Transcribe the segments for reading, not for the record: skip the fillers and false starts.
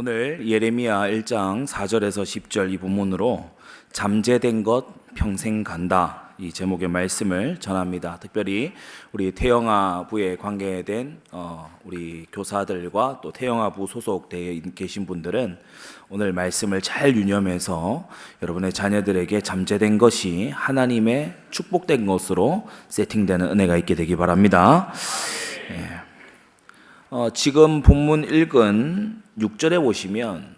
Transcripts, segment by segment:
오늘 예레미야 1장 4절에서 10절 이 본문으로 잠재된 것 평생 간다 이 제목의 말씀을 전합니다. 특별히 우리 태영아부에 관계된 우리 교사들과 또 태영아부 소속되어 계신 분들은 오늘 말씀을 잘 유념해서 여러분의 자녀들에게 잠재된 것이 하나님의 축복된 것으로 세팅되는 은혜가 있게 되기 바랍니다. 지금 본문 읽은 6절에 보시면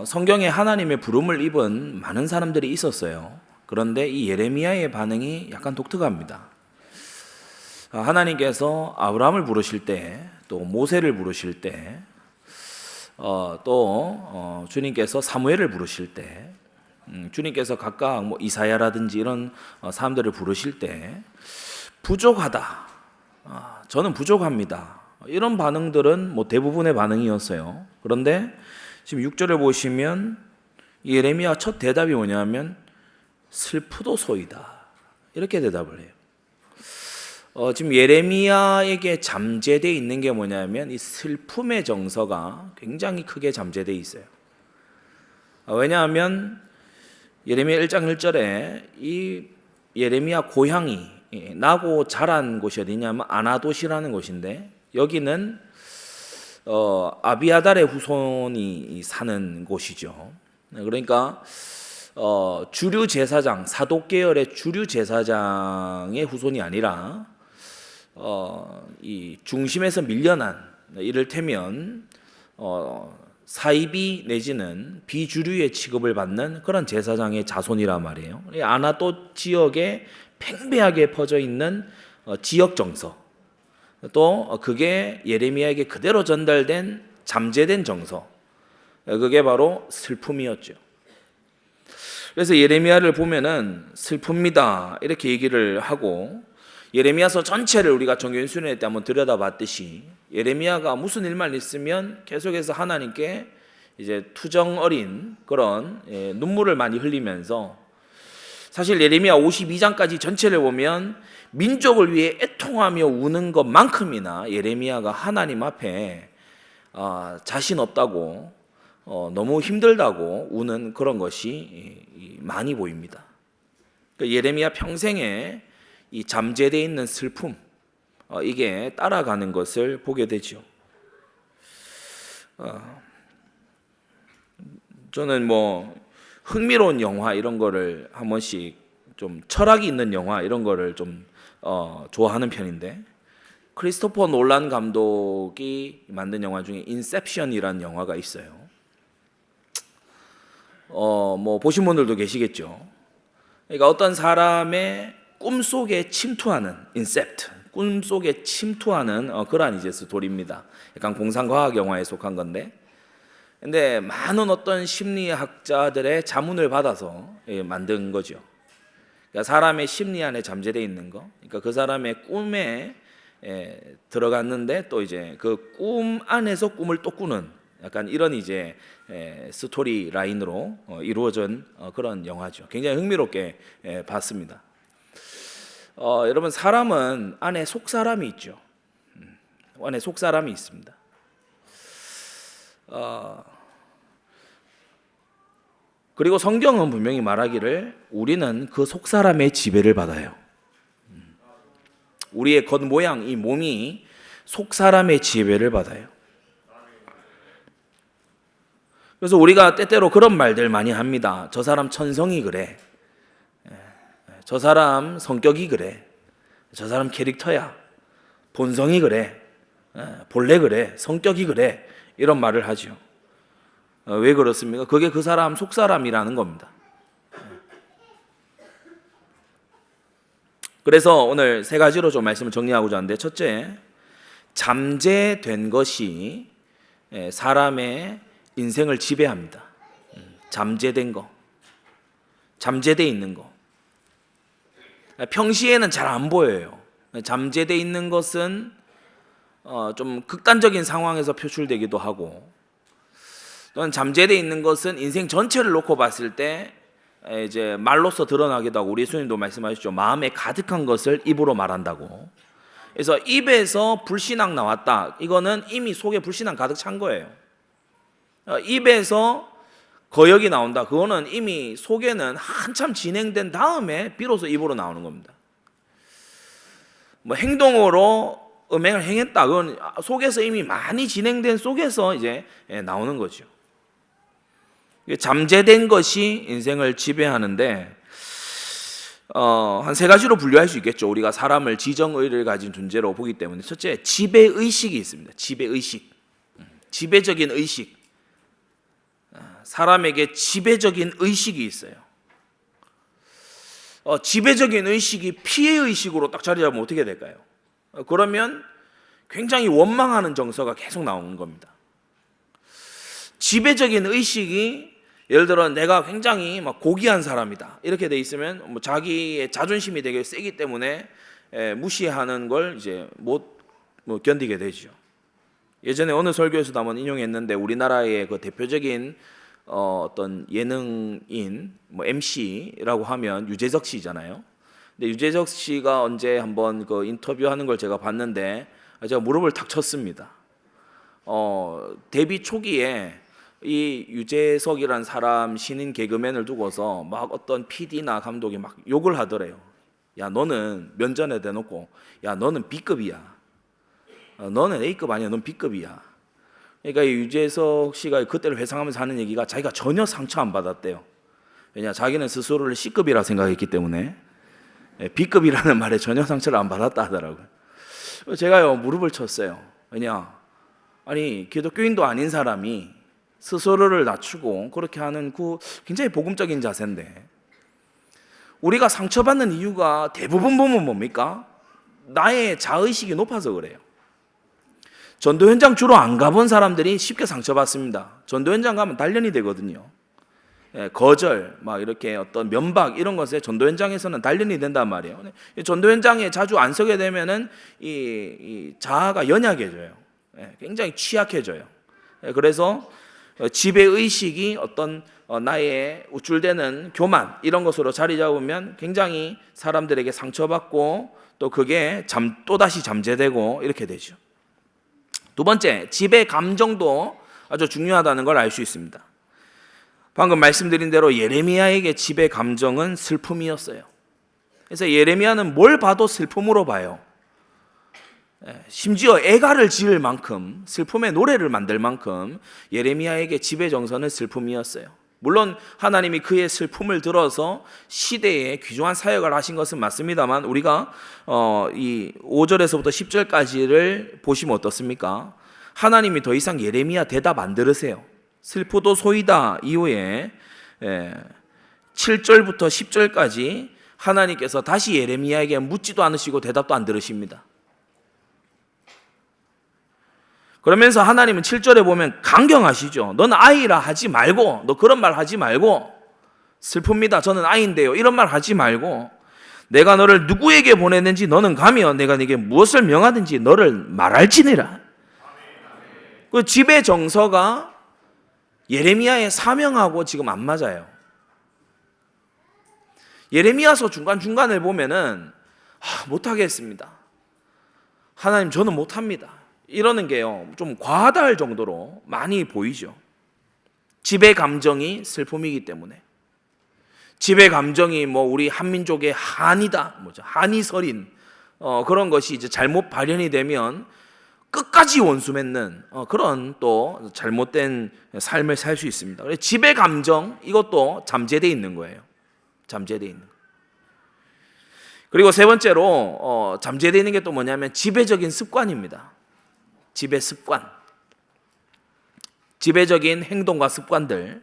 성경에 하나님의 부름을 입은 많은 사람들이 있었어요. 그런데 이 예레미야의 반응이 약간 독특합니다. 하나님께서 아브라함을 부르실 때, 또 모세를 부르실 때, 또 주님께서 사무엘을 부르실 때, 주님께서 각각 이사야라든지 이런 사람들을 부르실 때 부족하다, 저는 부족합니다, 이런 반응들은 대부분의 반응이었어요. 그런데 지금 6절을 보시면 예레미야 첫 대답이 뭐냐면 슬프도소이다, 이렇게 대답을 해요. 지금 예레미야에게 잠재되어 있는 게 뭐냐면 이 슬픔의 정서가 굉장히 크게 잠재되어 있어요. 왜냐하면 예레미야 1장 1절에 이 예레미야 고향이 나고 자란 곳이 어디냐면 아나돗이라는 곳인데, 여기는 아비아달의 후손이 사는 곳이죠. 그러니까 주류 제사장, 사독 계열의 주류 제사장의 후손이 아니라 이 중심에서 밀려난, 이를테면 사이비 내지는 비주류의 취급을 받는 그런 제사장의 자손이란 말이에요. 아나돗 지역에 팽배하게 퍼져 있는 지역 정서, 또 그게 예레미야에게 그대로 전달된 잠재된 정서, 그게 바로 슬픔이었죠. 그래서 예레미야를 보면은 슬픕니다 이렇게 얘기를 하고, 예레미야서 전체를 우리가 정규인 수련회 때 한번 들여다봤듯이 예레미야가 무슨 일만 있으면 계속해서 하나님께 이제 투정 어린 그런 눈물을 많이 흘리면서, 사실 예레미야 52장까지 전체를 보면 민족을 위해 애통하며 우는 것만큼이나 예레미야가 하나님 앞에 자신 없다고, 너무 힘들다고 우는 그런 것이 많이 보입니다. 예레미야 평생에 이 잠재되어 있는 슬픔, 이게 따라가는 것을 보게 되죠. 저는 흥미로운 영화 이런 거를 한 번씩 좀 철학이 있는 영화 이런 거를 좀 좋아하는 편인데, 크리스토퍼 놀란 감독이 만든 영화 중에 인셉션이라는 영화가 있어요. 보신 분들도 계시겠죠. 그러니까 어떤 사람의 꿈속에 침투하는, 인셉트, 꿈속에 침투하는 그러한 이제 스토리입니다. 약간 공상과학 영화에 속한 건데, 근데 많은 어떤 심리학자들의 자문을 받아서 만든 거죠. 그러니까 사람의 심리 안에 잠재되어 있는 거, 그러니까 그 사람의 꿈에 들어갔는데 또 이제 그 꿈 안에서 꿈을 또 꾸는 약간 이런 이제 스토리 라인으로 이루어진 그런 영화죠. 굉장히 흥미롭게 봤습니다. 여러분, 사람은 안에 속사람이 있죠. 안에 속사람이 있습니다. 그리고 성경은 분명히 말하기를 우리는 그 속사람의 지배를 받아요. 우리의 겉모양, 이 몸이 속사람의 지배를 받아요. 그래서 우리가 때때로 그런 말들 많이 합니다. 저 사람 천성이 그래, 저 사람 성격이 그래, 저 사람 캐릭터야, 본성이 그래, 본래 그래, 성격이 그래, 이런 말을 하죠. 왜 그렇습니까? 그게 그 사람 속사람이라는 겁니다. 그래서 오늘 세 가지로 좀 말씀을 정리하고자 하는데, 첫째, 잠재된 것이 사람의 인생을 지배합니다. 잠재된 거, 잠재되어 있는 거. 평시에는 잘 안 보여요. 잠재되어 있는 것은 좀 극단적인 상황에서 표출되기도 하고, 또는 잠재되어 있는 것은 인생 전체를 놓고 봤을 때 이제 말로써 드러나기도 하고, 우리 예수님도 말씀하셨죠. 마음에 가득한 것을 입으로 말한다고. 그래서 입에서 불신앙 나왔다, 이거는 이미 속에 불신앙 가득 찬 거예요. 입에서 거역이 나온다. 그거는 이미 속에는 한참 진행된 다음에 비로소 입으로 나오는 겁니다. 뭐 행동으로 음행을 행했다. 그건 속에서 이미 많이 진행된 속에서 이제 나오는 거죠. 잠재된 것이 인생을 지배하는데 한 세 가지로 분류할 수 있겠죠. 우리가 사람을 지정의를 가진 존재로 보기 때문에 첫째, 지배의식이 있습니다. 지배의식, 지배적인 의식. 사람에게 지배적인 의식이 있어요. 지배적인 의식이 피해의식으로 딱 자리 잡으면 어떻게 될까요? 그러면 굉장히 원망하는 정서가 계속 나오는 겁니다. 지배적인 의식이 예를 들어 내가 굉장히 막 고귀한 사람이다 이렇게 돼 있으면 뭐 자기의 자존심이 되게 세기 때문에 무시하는 걸 이제 못 견디게 되죠. 예전에 어느 설교에서도 한번 인용했는데 우리나라의 그 대표적인 어떤 예능인 뭐 MC라고 하면 유재석 씨잖아요. 근데 유재석 씨가 언제 한번 그 인터뷰하는 걸 제가 봤는데 제가 무릎을 탁 쳤습니다. 데뷔 초기에 이 유재석이라는 사람 신인 개그맨을 두고서 막 어떤 PD나 감독이 막 욕을 하더래요. 야 너는 면전에 대놓고 야 너는 B급이야. 너는 A급 아니야. 넌 B급이야. 그러니까 유재석 씨가 그때를 회상하면서 하는 얘기가 자기가 전혀 상처 안 받았대요. 왜냐 자기는 스스로를 C급이라 생각했기 때문에 B급이라는 말에 전혀 상처를 안 받았다 하더라고요. 제가요 무릎을 쳤어요. 왜냐 아니 기독교인도 아닌 사람이 스스로를 낮추고 그렇게 하는 그 굉장히 복음적인 자세인데 우리가 상처받는 이유가 대부분 보면 뭡니까? 나의 자의식이 높아서 그래요. 전도 현장 주로 안 가본 사람들이 쉽게 상처받습니다. 전도 현장 가면 단련이 되거든요. 거절, 막 이렇게 어떤 면박 이런 것에 전도 현장에서는 단련이 된단 말이에요. 전도 현장에 자주 안 서게 되면은 이 자아가 연약해져요. 굉장히 취약해져요. 그래서 지배의식이 어떤 나의 우쭐대는 교만 이런 것으로 자리 잡으면 굉장히 사람들에게 상처받고 또 그게 또다시 잠재되고 이렇게 되죠. 두 번째, 지배 감정도 아주 중요하다는 걸 알 수 있습니다. 방금 말씀드린 대로 예레미야에게 지배 감정은 슬픔이었어요. 그래서 예레미야는 뭘 봐도 슬픔으로 봐요. 심지어 애가를 지을 만큼 슬픔의 노래를 만들 만큼 예레미야에게 지배 정서는 슬픔이었어요. 물론 하나님이 그의 슬픔을 들어서 시대에 귀중한 사역을 하신 것은 맞습니다만 우리가 이 5절에서부터 10절까지를 보시면 어떻습니까? 하나님이 더 이상 예레미야 대답 안 들으세요. 슬프도 소이다 이후에 7절부터 10절까지 하나님께서 다시 예레미야에게 묻지도 않으시고 대답도 안 들으십니다. 그러면서 하나님은 7절에 보면 강경하시죠. 너는 아이라 하지 말고, 너 그런 말 하지 말고, 슬픕니다. 저는 아이인데요. 이런 말 하지 말고, 내가 너를 누구에게 보냈는지 너는 가며 내가 네게 무엇을 명하든지 너를 말할지니라. 그 지배 정서가 예레미야의 사명하고 지금 안 맞아요. 예레미야서 중간중간을 보면은 못하겠습니다. 하나님 저는 못합니다. 이러는 게요 좀 과하다 할 정도로 많이 보이죠. 지배 감정이 슬픔이기 때문에. 지배 감정이 뭐 우리 한민족의 한이다, 한이설인 그런 것이 이제 잘못 발현이 되면 끝까지 원수 맺는 그런 또 잘못된 삶을 살 수 있습니다. 지배 감정 이것도 잠재되어 있는 거예요. 잠재되어 있는 거. 그리고 세 번째로 잠재되어 있는 게 또 뭐냐면 지배적인 습관입니다. 지배 습관, 지배적인 행동과 습관들,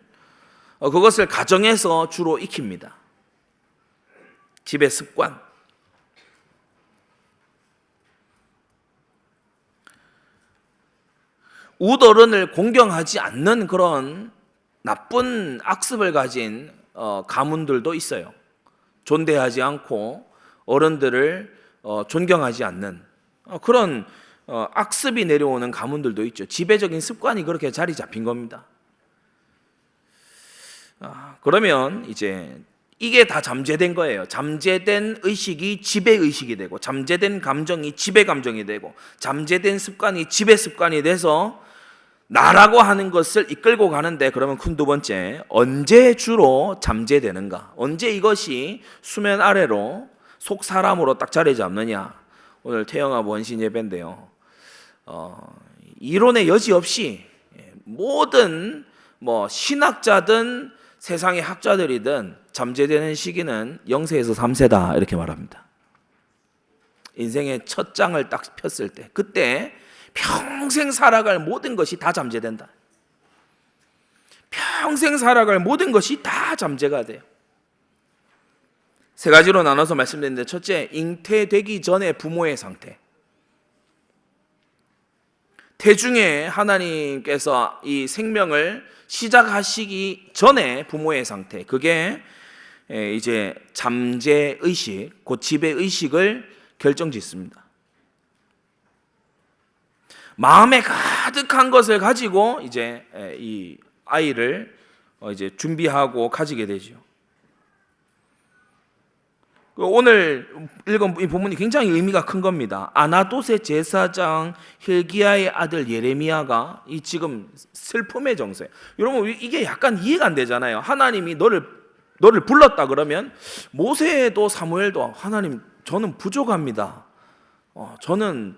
그것을 가정에서 주로 익힙니다. 지배 습관. 웃어른을 공경하지 않는 그런 나쁜 악습을 가진 가문들도 있어요. 존대하지 않고 어른들을 존경하지 않는 그런 악습이 내려오는 가문들도 있죠. 지배적인 습관이 그렇게 자리 잡힌 겁니다. 그러면 이제 이게 다 잠재된 거예요. 잠재된 의식이 지배의식이 되고 잠재된 감정이 지배감정이 되고 잠재된 습관이 지배습관이 돼서 나라고 하는 것을 이끌고 가는데, 그러면 큰 두 번째, 언제 주로 잠재되는가? 언제 이것이 수면 아래로 속 사람으로 딱 자리 잡느냐? 오늘 태영아 원신 예배인데요. 이론의 여지 없이 모든 신학자든 세상의 학자들이든 잠재되는 시기는 0세에서 3세다 이렇게 말합니다. 인생의 첫 장을 딱 폈을 때, 그때 평생 살아갈 모든 것이 다 잠재된다. 평생 살아갈 모든 것이 다 잠재가 돼요. 세 가지로 나눠서 말씀드렸는데, 첫째, 잉태되기 전에 부모의 상태. 태중에 하나님께서 이 생명을 시작하시기 전에 부모의 상태, 그게 이제 잠재의식, 그 지배의식을 결정짓습니다. 마음에 가득한 것을 가지고 이제 이 아이를 이제 준비하고 가지게 되죠. 오늘 읽은 이 본문이 굉장히 의미가 큰 겁니다. 아나돗의 제사장 hil기야의 아들 예레미야가 이 지금 슬픔의 정서예요. 여러분, 이게 약간 이해가 안 되잖아요. 하나님이 너를 불렀다 그러면 모세도 사무엘도, 하나님 저는 부족합니다. 저는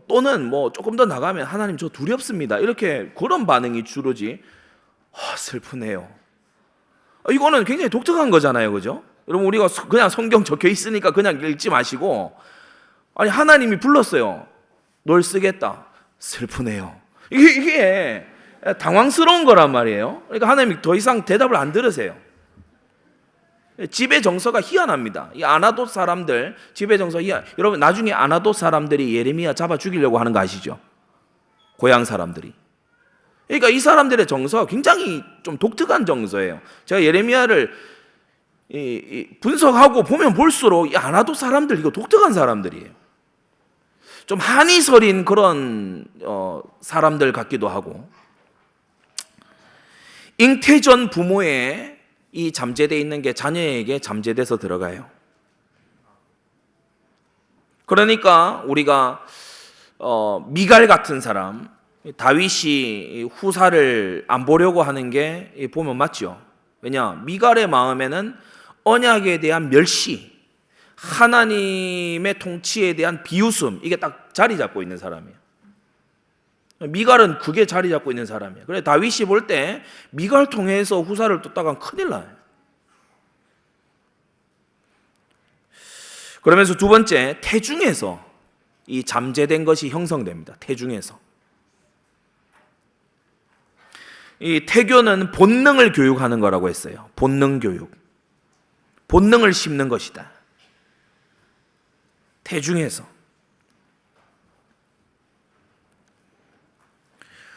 또는 조금 더 나가면, 하나님 저 두렵습니다, 이렇게 그런 반응이 주로지. 슬프네요. 이거는 굉장히 독특한 거잖아요, 그죠? 여러분, 우리가 그냥 성경 적혀 있으니까 그냥 읽지 마시고, 아니 하나님이 불렀어요. 널 쓰겠다. 슬프네요. 이게 당황스러운 거란 말이에요. 그러니까 하나님이 더 이상 대답을 안 들으세요. 지배 정서가 희한합니다. 이 아나돗 사람들 지배 정서 희한. 여러분, 나중에 아나돗 사람들이 예레미야 잡아 죽이려고 하는 거 아시죠? 고향 사람들이. 그러니까 이 사람들의 정서가 굉장히 좀 독특한 정서예요. 제가 예레미야를 분석하고 보면 볼수록 이 아나돗 사람들, 이거 독특한 사람들이에요. 좀 한이 서린 그런 사람들 같기도 하고. 잉태 전 부모의 이 잠재되어 있는 게 자녀에게 잠재돼서 들어가요. 그러니까 우리가 미갈 같은 사람, 다윗이 후사를 안 보려고 하는 게 보면 맞죠. 왜냐, 미갈의 마음에는 언약에 대한 멸시, 하나님의 통치에 대한 비웃음, 이게 딱 자리 잡고 있는 사람이에요. 미갈은 그게 자리 잡고 있는 사람이에요. 그래, 다윗이 볼 때 미갈 통해서 후사를 쫓다가는 큰일 나요. 그러면서 두 번째, 태중에서 이 잠재된 것이 형성됩니다. 태중에서. 이 태교는 본능을 교육하는 거라고 했어요. 본능 교육. 본능을 심는 것이다. 태중에서.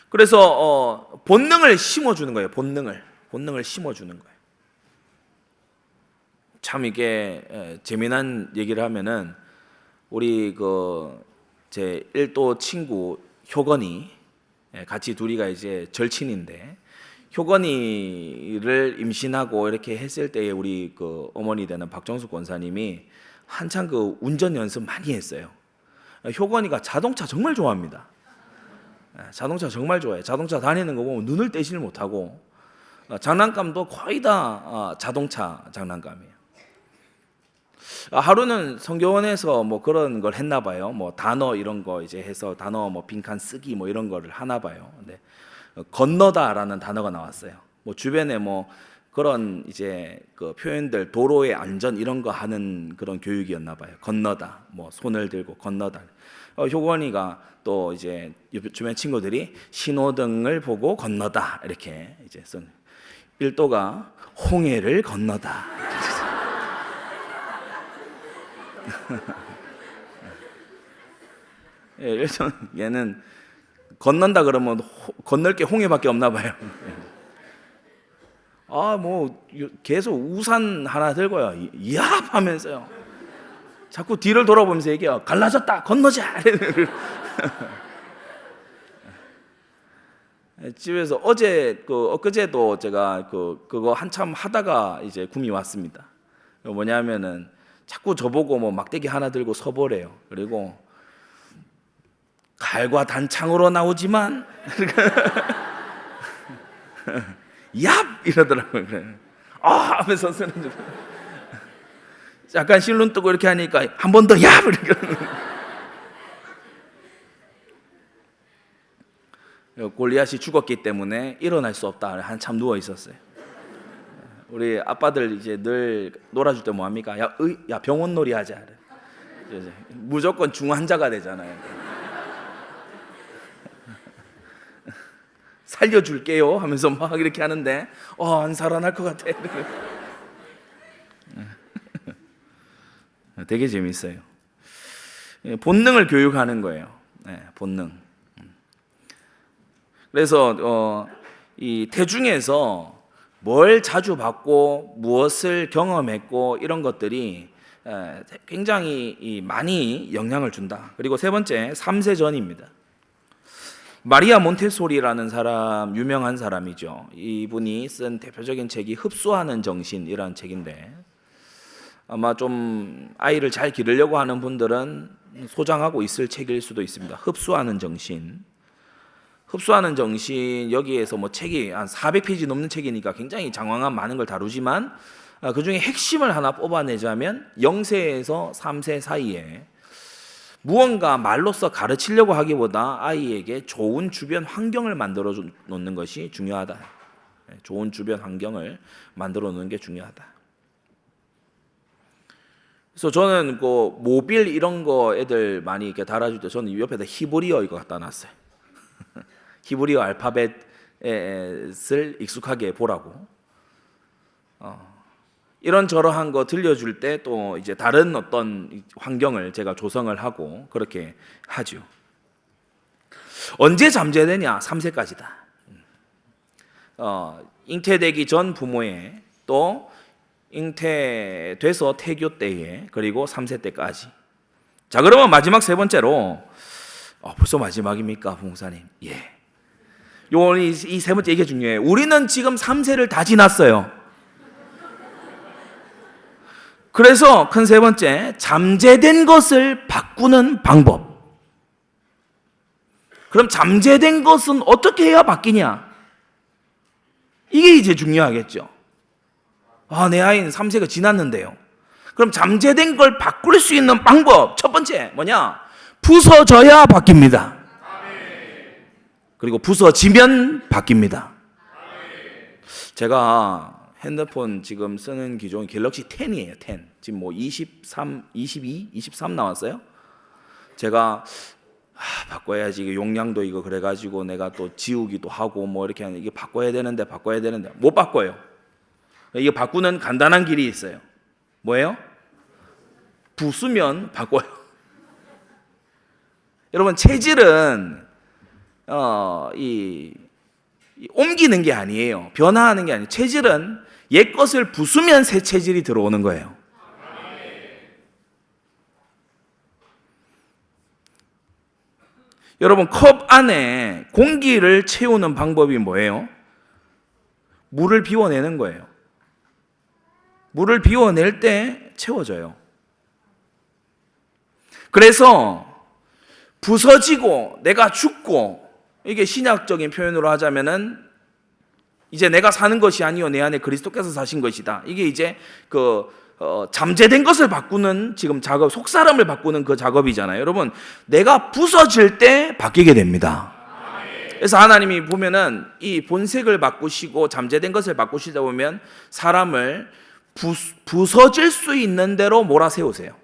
그래서 본능을 심어주는 거예요. 본능을 심어주는 거예요. 참 이게 재미난 얘기를 하면은, 우리 제 1도 친구 효건이, 같이 둘이가 이제 절친인데, 효건이를 임신하고 이렇게 했을 때에 우리 어머니 되는 박정숙 권사님이 한창 운전 연습 많이 했어요. 효건이가 자동차 정말 좋아합니다. 자동차 정말 좋아해요. 자동차 다니는 거 보면 눈을 떼지를 못하고, 장난감도 거의 다 자동차 장난감이에요. 하루는 성교원에서 그런 걸 했나 봐요. 단어 이런 거 이제 해서 단어 빈칸 쓰기 이런 거를 하나 봐요. 근데 건너다라는 단어가 나왔어요. 주변에 그런 이제 표현들, 도로의 안전 이런 거 하는 그런 교육이었나 봐요. 건너다, 손을 들고 건너다. 효건이가 또 이제 주변 친구들이 신호등을 보고 건너다 이렇게 이제 쓴. 1도가 홍해를 건너다. 얘는 건넌다 그러면 건널 게 홍해밖에 없나 봐요. 계속 우산 하나 들고요, 이야 하면서요, 자꾸 뒤를 돌아보면서 얘기해요. 갈라졌다, 건너자. 집에서 엊그제도 제가 그거 한참 하다가 이제 굼이 왔습니다. 뭐냐면은 자꾸 저보고 막대기 하나 들고 서보래요. 그리고 칼과 단창으로 나오지만 얍 이러더라고요. 하면서 쓰는 줄. 약간 실눈 뜨고 이렇게 하니까 한 번 더 얍 이렇게. 골리앗이 죽었기 때문에 일어날 수 없다. 한참 누워 있었어요. 우리 아빠들 이제 늘 놀아줄 때 뭐 합니까? 야 병원 놀이 하자. 무조건 중환자가 되잖아요. 살려줄게요 하면서 막 이렇게 하는데 안 살아날 것 같아. 되게 재밌어요. 본능을 교육하는 거예요. 본능. 그래서 이 태중에서 뭘 자주 받고 무엇을 경험했고 이런 것들이 굉장히 많이 영향을 준다. 그리고 세 번째, 3세 전입니다. 마리아 몬테소리라는 사람, 유명한 사람이죠. 이분이 쓴 대표적인 책이 흡수하는 정신이라는 책인데, 아마 좀 아이를 잘 기르려고 하는 분들은 소장하고 있을 책일 수도 있습니다. 흡수하는 정신. 흡수하는 정신, 여기에서 뭐 책이 한 400페이지 넘는 책이니까 굉장히 장황한 많은 걸 다루지만 그 중에 핵심을 하나 뽑아내자면 0세에서 3세 사이에 무언가 말로써 가르치려고 하기보다 아이에게 좋은 주변 환경을 만들어 놓는 것이 중요하다. 좋은 주변 환경을 만들어 놓는 게 중요하다. 그래서 저는 그 모빌 이런 거 애들 많이 이렇게 달아줄 때 저는 옆에다 히브리어 이거 갖다 놨어요. 히브리어 알파벳을 익숙하게 보라고. 이런저런 거 들려줄 때 또 이제 다른 어떤 환경을 제가 조성을 하고 그렇게 하죠. 언제 잠재되냐? 3세까지다. 잉태되기 전 부모의, 또 잉태돼서 태교 때에, 그리고 3세 때까지. 자, 그러면 마지막 세 번째로, 벌써 마지막입니까, 부목사님? 예. 이 세 번째 이게 중요해요. 우리는 지금 3세를 다 지났어요. 그래서 큰 세 번째, 잠재된 것을 바꾸는 방법. 그럼 잠재된 것은 어떻게 해야 바뀌냐? 이게 이제 중요하겠죠. 내 아이는 3세가 지났는데요. 그럼 잠재된 걸 바꿀 수 있는 방법, 첫 번째 뭐냐? 부서져야 바뀝니다. 그리고 부서지면 바뀝니다. 제가 핸드폰 지금 쓰는 기종이 갤럭시 10이에요. 10. 지금 뭐 23, 22, 23 나왔어요. 제가 바꿔야지, 이게 용량도 이거 그래가지고 내가 또 지우기도 하고 뭐 이렇게 하는, 이게 바꿔야 되는데 못 바꿔요. 이게 바꾸는 간단한 길이 있어요. 뭐예요? 부수면 바꿔요. 여러분, 체질은 옮기는 게 아니에요. 변화하는 게 아니에요. 체질은 옛 것을 부수면 새 체질이 들어오는 거예요. 여러분, 컵 안에 공기를 채우는 방법이 뭐예요? 물을 비워내는 거예요. 물을 비워낼 때 채워져요. 그래서 부서지고 내가 죽고, 이게 신약적인 표현으로 하자면은 이제 내가 사는 것이 아니요 내 안에 그리스도께서 사신 것이다. 이게 이제 잠재된 것을 바꾸는 지금 작업, 속사람을 바꾸는 그 작업이잖아요. 여러분, 내가 부서질 때 바뀌게 됩니다. 그래서 하나님이 보면은 이 본색을 바꾸시고 잠재된 것을 바꾸시다 보면 사람을 부서질 수 있는 대로 몰아세우세요.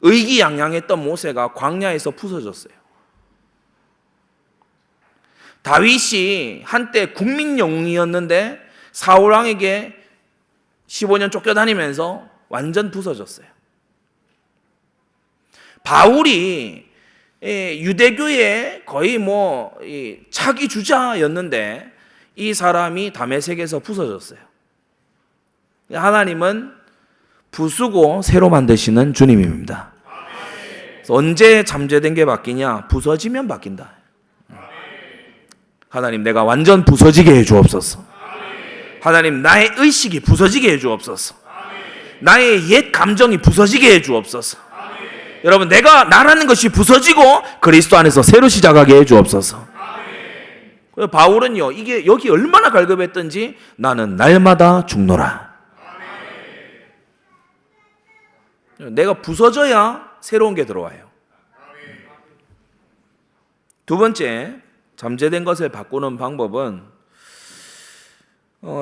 의기양양했던 모세가 광야에서 부서졌어요. 다윗이 한때 국민 영웅이었는데 사울 왕에게 15년 쫓겨다니면서 완전 부서졌어요. 바울이 유대교의 거의 차기 주자였는데 이 사람이 다메섹에서 부서졌어요. 하나님은 부수고 새로 만드시는 주님입니다. 언제 잠재된 게 바뀌냐? 부서지면 바뀐다. 하나님, 내가 완전 부서지게 해주옵소서. 하나님, 나의 의식이 부서지게 해주옵소서. 나의 옛 감정이 부서지게 해주옵소서. 여러분, 내가 나라는 것이 부서지고 그리스도 안에서 새로 시작하게 해 주옵소서. 바울은요, 이게 여기 얼마나 갈급했던지 나는 날마다 죽노라. 내가 부서져야 새로운 게 들어와요. 두 번째, 잠재된 것을 바꾸는 방법은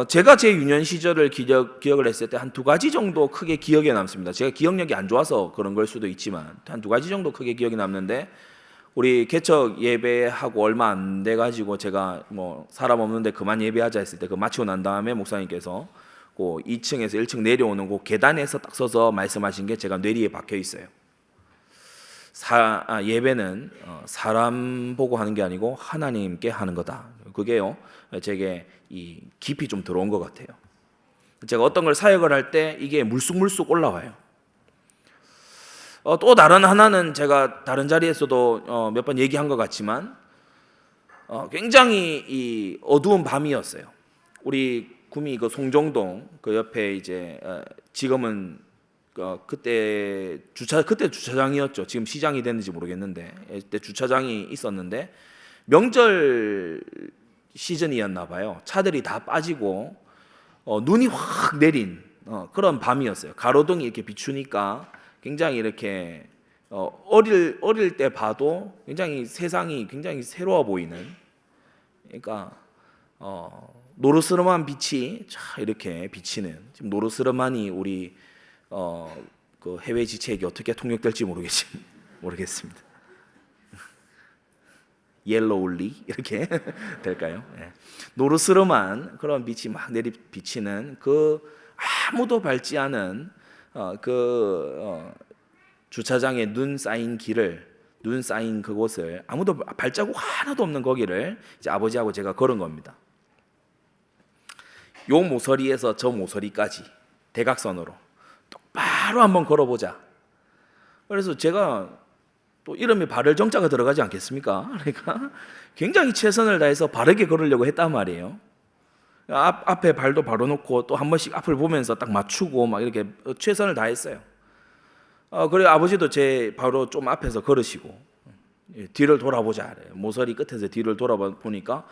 제가 제 유년 시절을 기억을 했을 때 한 두 가지 정도 크게 기억에 남습니다. 제가 기억력이 안 좋아서 그런 걸 수도 있지만 한 두 가지 정도 크게 기억이 남는데, 우리 개척 예배하고 얼마 안 돼가지고 제가 뭐 사람 없는데 그만 예배하자 했을 때 그 마치고 난 다음에 목사님께서 그 2층에서 1층 내려오는 그 계단에서 딱 서서 말씀하신 게 제가 뇌리에 박혀 있어요. 예배는 사람 보고 하는 게 아니고 하나님께 하는 거다. 그게요, 제게 이 깊이 좀 들어온 것 같아요. 제가 어떤 걸 사역을 할 때 이게 물쑥물쑥 올라와요. 또 다른 하나는 제가 다른 자리에서도 몇 번 얘기한 것 같지만 굉장히 이 어두운 밤이었어요. 우리 구미 그 송정동 그 옆에 이제 지금은 그때 주차장이었죠. 지금 시장이 됐는지 모르겠는데 그때 주차장이 있었는데 명절 시즌이었나 봐요. 차들이 다 빠지고 눈이 확 내린 그런 밤이었어요. 가로등이 이렇게 비추니까 굉장히 이렇게 어릴 때 봐도 굉장히 세상이 굉장히 새로워 보이는, 그러니까 노르스름한 빛이 이렇게 비치는, 지금 노르스름한이 우리 그 해외 지체에게 어떻게 통역될지 모르겠습니다. 옐로울리 이렇게 될까요? 네. 노르스름한 그런 빛이 막 내리 비치는 그 아무도 밟지 않은 주차장에 눈 쌓인 그곳을 아무도 발자국 하나도 없는 거기를 이제 아버지하고 제가 걸은 겁니다. 요 모서리에서 저 모서리까지 대각선으로 똑바로 한번 걸어보자. 그래서 제가 또 이름에 바를 정자가 들어가지 않겠습니까? 그러니까 굉장히 최선을 다해서 바르게 걸으려고 했단 말이에요. 앞에 발도 바로놓고 또 한 번씩 앞을 보면서 딱 맞추고 막 이렇게 최선을 다했어요. 그리고 아버지도 제 바로 좀 앞에서 걸으시고 뒤를 돌아보자. 모서리 끝에서 뒤를 돌아보니까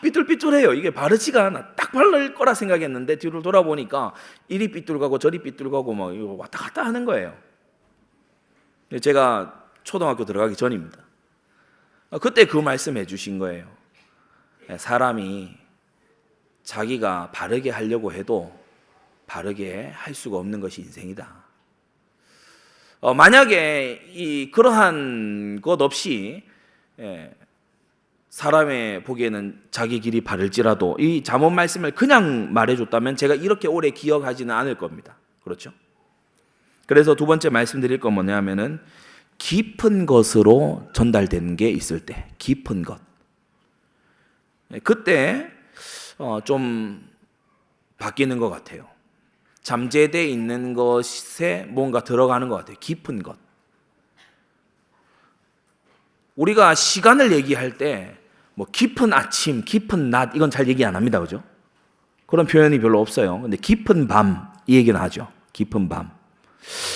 삐뚤삐뚤해요. 이게 바르지가 않아. 딱 바를 거라 생각했는데 뒤를 돌아보니까 이리 삐뚤가고 저리 삐뚤가고 막 이거 왔다 갔다 하는 거예요. 제가 초등학교 들어가기 전입니다. 그때 그 말씀해 주신 거예요. 사람이 자기가 바르게 하려고 해도 바르게 할 수가 없는 것이 인생이다. 만약에 그러한 것 없이 사람의 보기에는 자기 길이 바를지라도 이 잠언 말씀을 그냥 말해줬다면 제가 이렇게 오래 기억하지는 않을 겁니다. 그렇죠? 그래서 두 번째 말씀드릴 건 뭐냐면은 깊은 것으로 전달되는 게 있을 때, 깊은 것. 그때 좀 바뀌는 것 같아요. 잠재되어 있는 것에 뭔가 들어가는 것 같아요. 깊은 것. 우리가 시간을 얘기할 때 뭐 깊은 아침, 깊은 낮 이건 잘 얘기 안 합니다. 그죠? 그런 표현이 별로 없어요. 근데 깊은 밤 이 얘기는 하죠. 깊은 밤.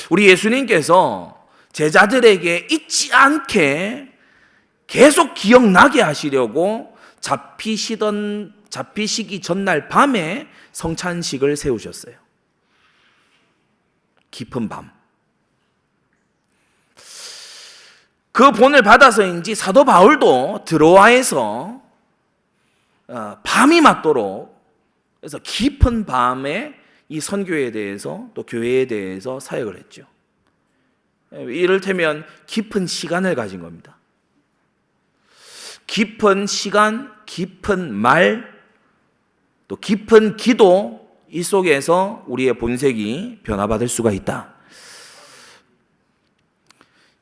우리 예수님께서 제자들에게 잊지 않게 계속 기억나게 하시려고 잡히시기 전날 밤에 성찬식을 세우셨어요. 깊은 밤. 그 본을 받아서인지 사도 바울도 드로아에서 밤이 맞도록 그래서 깊은 밤에 이 선교에 대해서 또 교회에 대해서 사역을 했죠. 이를테면 깊은 시간을 가진 겁니다. 깊은 시간, 깊은 말, 또 깊은 기도 이 속에서 우리의 본색이 변화받을 수가 있다.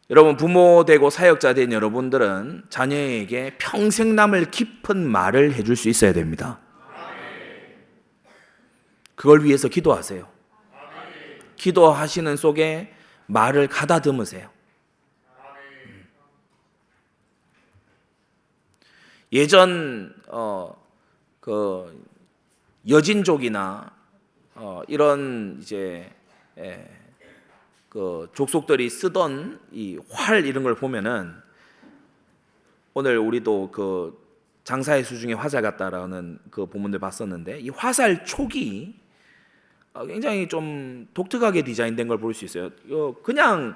여러분 부모 되고 사역자 된 여러분들은 자녀에게 평생 남을 깊은 말을 해줄 수 있어야 됩니다. 그걸 위해서 기도하세요. 기도하시는 속에 말을 가다듬으세요. 예전 그 여진족이나 이런 이제 그 족속들이 쓰던 이 활 이런 걸 보면은 오늘 우리도 그 장사의 수중에 화살 같다라는 그 본문들 봤었는데 이 화살 촉이 굉장히 좀 독특하게 디자인된 걸 볼 수 있어요. 그냥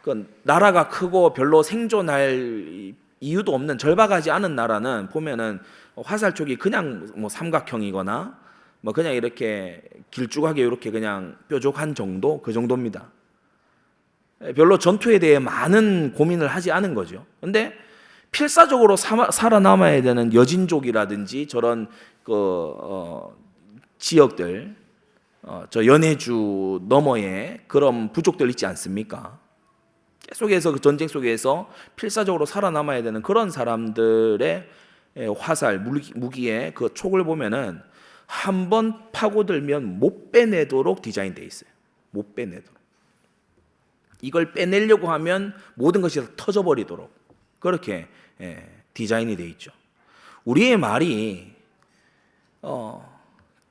그 나라가 크고 별로 생존할 이유도 없는 절박하지 않은 나라는 보면은 화살 촉이 그냥 뭐 삼각형이거나 뭐 그냥 이렇게 길쭉하게 이렇게 그냥 뾰족한 정도 그 정도입니다. 별로 전투에 대해 많은 고민을 하지 않은 거죠. 근데 필사적으로 살아남아야 되는 여진족이라든지 저런 지역들, 저 연해주 너머에 그런 부족들 있지 않습니까? 계속해서 그 전쟁 속에서 필사적으로 살아남아야 되는 그런 사람들의 화살, 무기의 그 촉을 보면은 한 번 파고들면 못 빼내도록 디자인되어 있어요. 못 빼내도록. 이걸 빼내려고 하면 모든 것이 다 터져버리도록 그렇게 디자인이 되어 있죠. 우리의 말이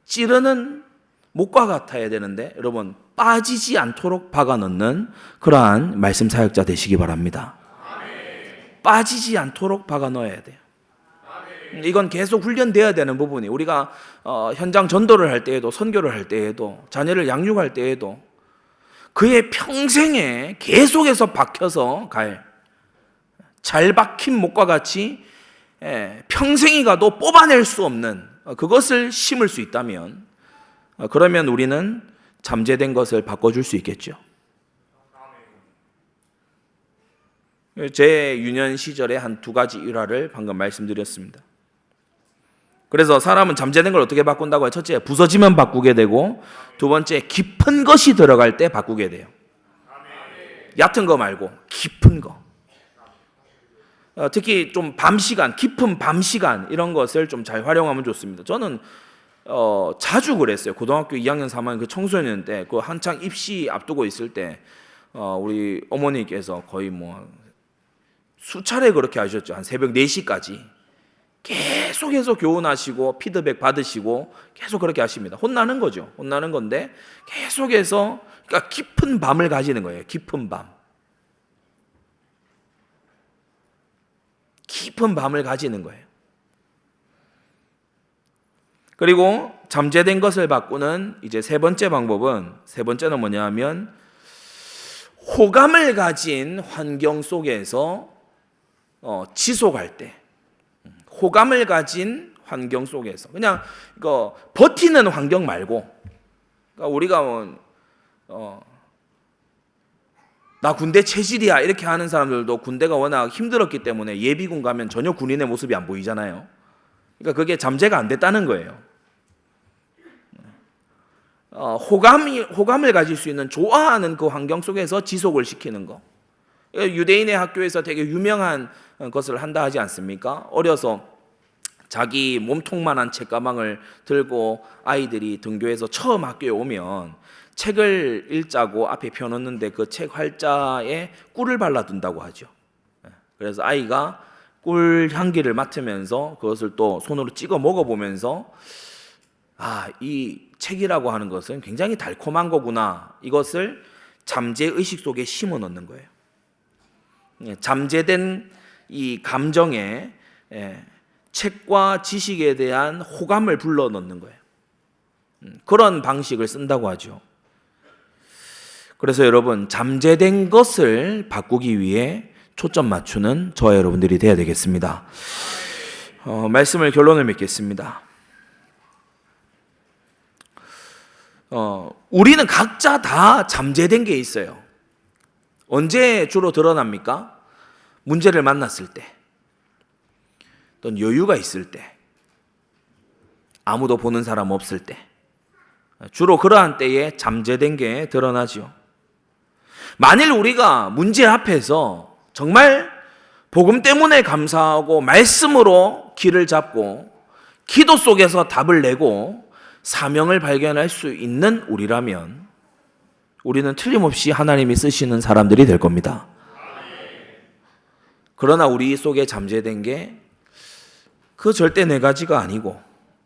찌르는 목과 같아야 되는데 여러분 빠지지 않도록 박아 넣는 그러한 말씀 사역자 되시기 바랍니다. 빠지지 않도록 박아 넣어야 돼요. 이건 계속 훈련돼야 되는 부분이 우리가 현장 전도를 할 때에도 선교를 할 때에도 자녀를 양육할 때에도 그의 평생에 계속해서 박혀서 갈 잘 박힌 목과 같이 평생이 가도 뽑아낼 수 없는 그것을 심을 수 있다면 그러면 우리는 잠재된 것을 바꿔줄 수 있겠죠. 제 유년 시절에 한 두 가지 일화를 방금 말씀드렸습니다. 그래서 사람은 잠재된 걸 어떻게 바꾼다고요? 첫째, 부서지면 바꾸게 되고 두 번째, 깊은 것이 들어갈 때 바꾸게 돼요. 얕은 거 말고 깊은 거. 특히 좀 밤 시간, 깊은 밤 시간 이런 것을 좀 잘 활용하면 좋습니다. 저는 자주 그랬어요. 고등학교 2학년 3학년 그 청소년 때 그 한창 입시 앞두고 있을 때 우리 어머니께서 거의 뭐 수차례 그렇게 하셨죠. 한 새벽 4시까지 계속해서 교훈하시고 피드백 받으시고 계속 그렇게 하십니다. 혼나는 거죠. 혼나는 건데 계속해서 그러니까 깊은 밤을 가지는 거예요. 깊은 밤. 깊은 밤을 가지는 거예요. 그리고 잠재된 것을 바꾸는 이제 세 번째는 뭐냐 하면 호감을 가진 환경 속에서 지속할 때 호감을 가진 환경 속에서 그냥 버티는 환경 말고 그러니까 우리가 나 군대 체질이야 이렇게 하는 사람들도 군대가 워낙 힘들었기 때문에 예비군 가면 전혀 군인의 모습이 안 보이잖아요. 그러니까 그게 잠재가 안 됐다는 거예요. 호감을 가질 수 있는 좋아하는 그 환경 속에서 지속을 시키는 거. 유대인의 학교에서 되게 유명한 것을 한다 하지 않습니까? 어려서 자기 몸통만한 책가방을 들고 아이들이 등교해서 처음 학교에 오면 책을 읽자고 앞에 펴놓는데 그 책 활자에 꿀을 발라둔다고 하죠. 그래서 아이가 꿀 향기를 맡으면서 그것을 또 손으로 찍어 먹어보면서 이 책이라고 하는 것은 굉장히 달콤한 거구나. 이것을 잠재의식 속에 심어 넣는 거예요. 잠재된 이 감정에 책과 지식에 대한 호감을 불러 넣는 거예요. 그런 방식을 쓴다고 하죠. 그래서 여러분 잠재된 것을 바꾸기 위해 초점 맞추는 저와 여러분들이 되어야 되겠습니다. 말씀을 결론을 맺겠습니다. 우리는 각자 다 잠재된 게 있어요. 언제 주로 드러납니까? 문제를 만났을 때, 또는 여유가 있을 때, 아무도 보는 사람 없을 때, 주로 그러한 때에 잠재된 게 드러나죠. 만일 우리가 문제 앞에서 정말 복음 때문에 감사하고 말씀으로 길을 잡고 기도 속에서 답을 내고 사명을 발견할 수 있는 우리라면 우리는 틀림없이 하나님이 쓰시는 사람들이 될 겁니다. 그러나 우리 속에 잠재된 게 그 절대 네 가지가 아니고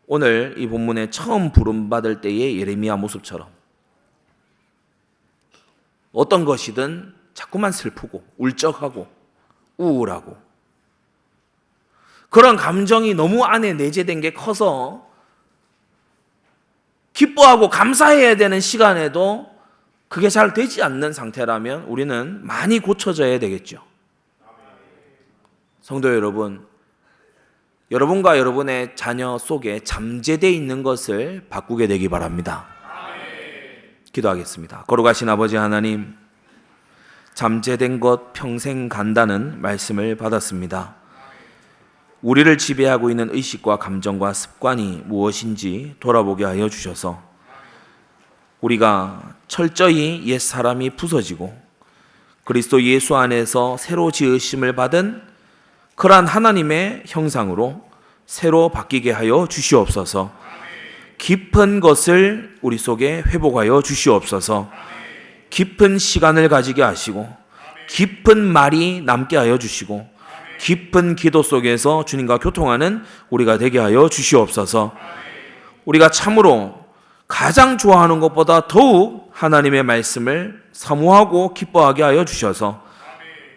오늘 이 본문에 처음 부름받을 때의 예레미야 모습처럼 어떤 것이든 자꾸만 슬프고 울적하고 우울하고 그런 감정이 너무 안에 내재된 게 커서 기뻐하고 감사해야 되는 시간에도 그게 잘 되지 않는 상태라면 우리는 많이 고쳐져야 되겠죠. 성도 여러분, 여러분과 여러분의 자녀 속에 잠재되어 있는 것을 바꾸게 되기 바랍니다. 기도하겠습니다. 거룩하신 아버지 하나님, 잠재된 것 평생 간다는 말씀을 받았습니다. 우리를 지배하고 있는 의식과 감정과 습관이 무엇인지 돌아보게 하여 주셔서 우리가 철저히 옛사람이 부서지고 그리스도 예수 안에서 새로 지으심을 받은 그러한 하나님의 형상으로 새로 바뀌게 하여 주시옵소서. 깊은 것을 우리 속에 회복하여 주시옵소서. 깊은 시간을 가지게 하시고 깊은 말이 남게 하여 주시고 깊은 기도 속에서 주님과 교통하는 우리가 되게 하여 주시옵소서. 우리가 참으로 가장 좋아하는 것보다 더욱 하나님의 말씀을 사모하고 기뻐하게 하여 주셔서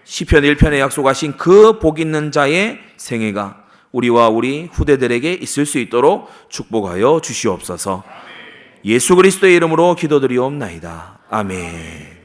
시편 1편에 약속하신 그 복 있는 자의 생애가 우리와 우리 후대들에게 있을 수 있도록 축복하여 주시옵소서. 예수 그리스도의 이름으로 기도드리옵나이다. 아멘.